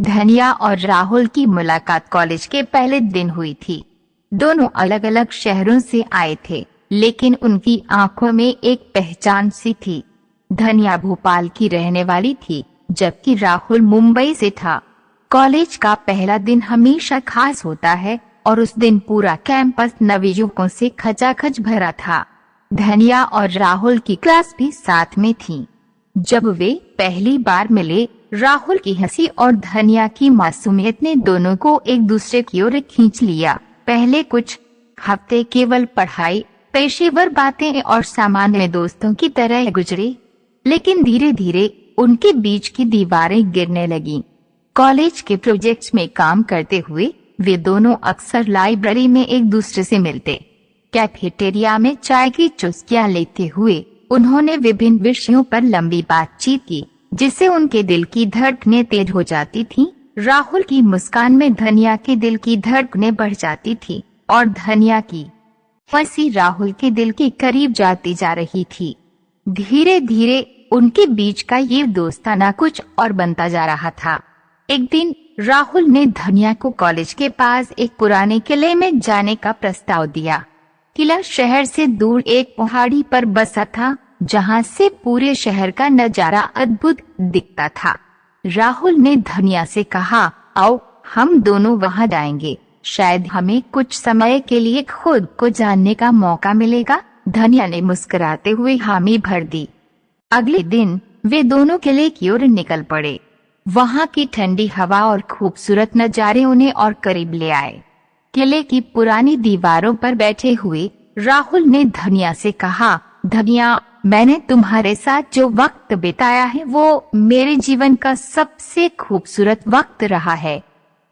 धनिया और राहुल की मुलाकात कॉलेज के पहले दिन हुई थी। दोनों अलग अलग शहरों से आए थे, लेकिन उनकी आंखों में एक पहचान सी थी। धनिया भोपाल की रहने वाली थी, जबकि राहुल मुंबई से था। कॉलेज का पहला दिन हमेशा खास होता है और उस दिन पूरा कैंपस नवयुवकों से खचाखच भरा था। धनिया और राहुल की क्लास भी साथ में थी। जब वे पहली बार मिले, राहुल की हंसी और धनिया की मासूमियत ने दोनों को एक दूसरे की ओर खींच लिया। पहले कुछ हफ्ते केवल पढ़ाई, पेशेवर बातें और सामान्य दोस्तों की तरह गुजरे, लेकिन धीरे धीरे उनके बीच की दीवारें गिरने लगीं। कॉलेज के प्रोजेक्ट्स में काम करते हुए वे दोनों अक्सर लाइब्रेरी में एक दूसरे से मिलते। कैफेटेरिया में चाय की चुस्कियां लेते हुए उन्होंने विभिन्न विषयों पर लंबी बातचीत की, जिससे उनके दिल की धड़कनें तेज हो जाती थीं। राहुल की मुस्कान में धनिया के दिल की धड़कनें बढ़ जाती थी और धनिया की हंसी राहुल के दिल के करीब जाती जा रही थी। धीरे धीरे उनके बीच का ये दोस्ताना कुछ और बनता जा रहा था। एक दिन राहुल ने धनिया को कॉलेज के पास एक पुराने किले में जाने का प्रस्ताव दिया। किला शहर से दूर एक पहाड़ी पर बसा था, जहां से पूरे शहर का नजारा अद्भुत दिखता था। राहुल ने धनिया से कहा, आओ हम दोनों वहां जाएंगे, शायद हमें कुछ समय के लिए खुद को जानने का मौका मिलेगा। धनिया ने मुस्कुराते हुए हामी भर दी। अगले दिन वे दोनों किले की ओर निकल पड़े। वहां की ठंडी हवा और खूबसूरत नजारे उन्हें और करीब ले आए। किले की पुरानी दीवारों पर बैठे हुए राहुल ने धनिया से कहा, धनिया, मैंने तुम्हारे साथ जो वक्त बिताया है वो मेरे जीवन का सबसे खूबसूरत वक्त रहा है।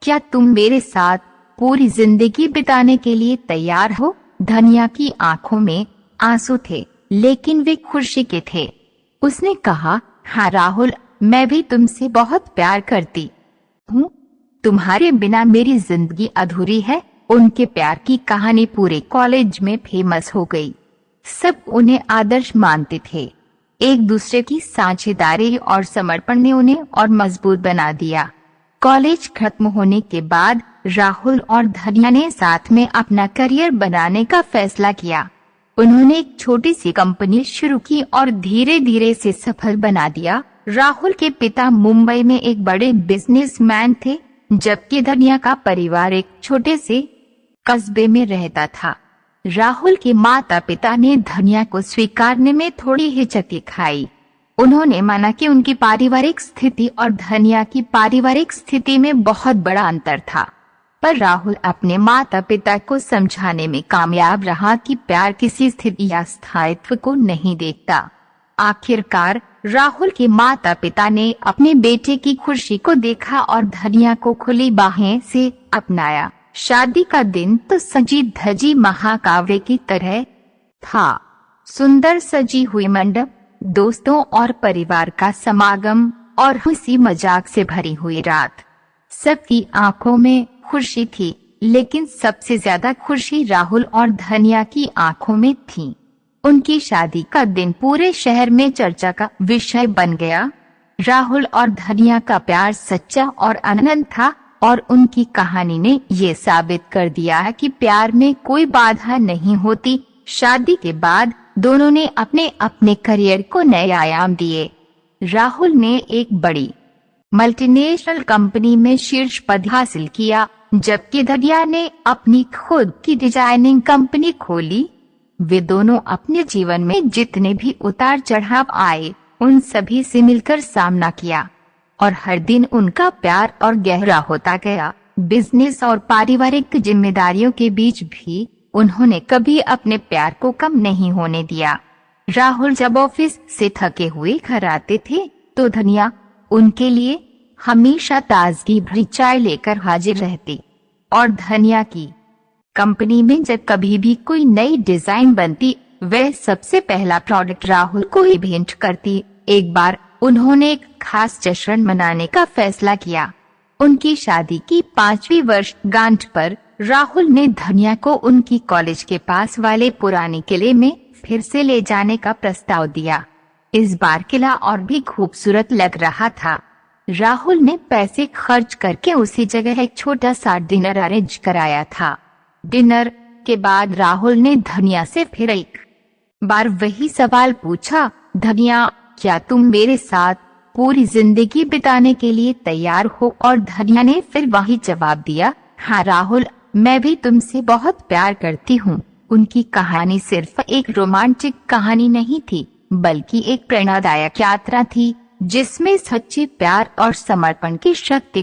क्या तुम मेरे साथ पूरी जिंदगी बिताने के लिए तैयार हो? धनिया की आंखों में आंसू थे, लेकिन वे खुशी के थे। उसने कहा, हाँ राहुल, मैं भी तुमसे बहुत प्यार करती हूँ। तुम्हारे बिना मेरी जिंदगी अधूरी है। उनके प्यार की कहानी पूरे कॉलेज में फेमस हो गई। सब उन्हें आदर्श मानते थे। एक दूसरे की साझेदारी और समर्पण ने उन्हें और मजबूत बना दिया। कॉलेज खत्म होने के बाद राहुल और धनिया ने साथ में अपना करियर बनाने का फैसला किया। उन्होंने एक छोटी सी कंपनी शुरू की और धीरे धीरे से सफल बना दिया। राहुल के पिता मुंबई में एक बड़े बिजनेसमैन थे, जबकि धनिया का परिवार एक छोटे से कस्बे में रहता था। राहुल के माता पिता ने धनिया को स्वीकारने में थोड़ी हिचक दिखाई। उन्होंने माना कि उनकी पारिवारिक स्थिति और धनिया की पारिवारिक स्थिति में बहुत बड़ा अंतर था, पर राहुल अपने माता पिता को समझाने में कामयाब रहा कि प्यार किसी स्थिति या स्थायित्व को नहीं देखता। आखिरकार राहुल के माता पिता ने अपने बेटे की खुशी को देखा और धनिया को खुली बाहें से अपनाया। शादी का दिन तो सजी धजी महाकाव्य की तरह था। सुंदर सजी हुई मंडप, दोस्तों और परिवार का समागम और हंसी मजाक से भरी हुई रात। सबकी आंखों में खुशी थी, लेकिन सबसे ज्यादा खुशी राहुल और धनिया की आंखों में थी। उनकी शादी का दिन पूरे शहर में चर्चा का विषय बन गया। राहुल और धनिया का प्यार सच्चा और अनंत था और उनकी कहानी ने ये साबित कर दिया कि प्यार में कोई बाधा नहीं होती। शादी के बाद दोनों ने अपने अपने करियर को नए आयाम दिए। राहुल ने एक बड़ी मल्टीनेशनल कंपनी में शीर्ष पद हासिल किया, जबकि धनिया ने अपनी खुद की डिजाइनिंग कंपनी खोली। वे दोनों अपने जीवन में जितने भी उतार चढ़ाव आए, उन सभी से मिलकर सामना किया और हर दिन उनका प्यार और गहरा होता गया। बिजनेस और पारिवारिक जिम्मेदारियों के बीच भी उन्होंने कभी अपने प्यार को कम नहीं होने दिया। राहुल जब ऑफिस से थके हुए घर आते थे, तो धनिया उनके लिए हमेशा ताजगी भरी चाय लेकर हाजिर रहती और धनिया की कंपनी में जब कभी भी कोई नई डिजाइन बनती, वह सबसे पहला प्रोडक्ट राहुल को ही भेंट करती। एक बार उन्होंने एक खास जश्न मनाने का फैसला किया। उनकी शादी की 5वीं वर्षगांठ पर राहुल ने धनिया को उनकी कॉलेज के पास वाले पुराने किले में फिर से ले जाने का प्रस्ताव दिया। इस बार किला और भी खूबसूरत लग रहा था। राहुल ने पैसे खर्च करके उसी जगह एक छोटा सा डिनर अरेंज कराया था। डिनर के बाद राहुल ने धनिया से फिर एक बार वही सवाल पूछा, धनिया क्या तुम मेरे साथ पूरी जिंदगी बिताने के लिए तैयार हो? और धनिया ने फिर वही जवाब दिया, हाँ राहुल, मैं भी तुमसे बहुत प्यार करती हूँ। उनकी कहानी सिर्फ एक रोमांटिक कहानी नहीं थी, बल्कि एक प्रेरणादायक यात्रा थी जिसमें सच्चे प्यार और समर्पण की शक्ति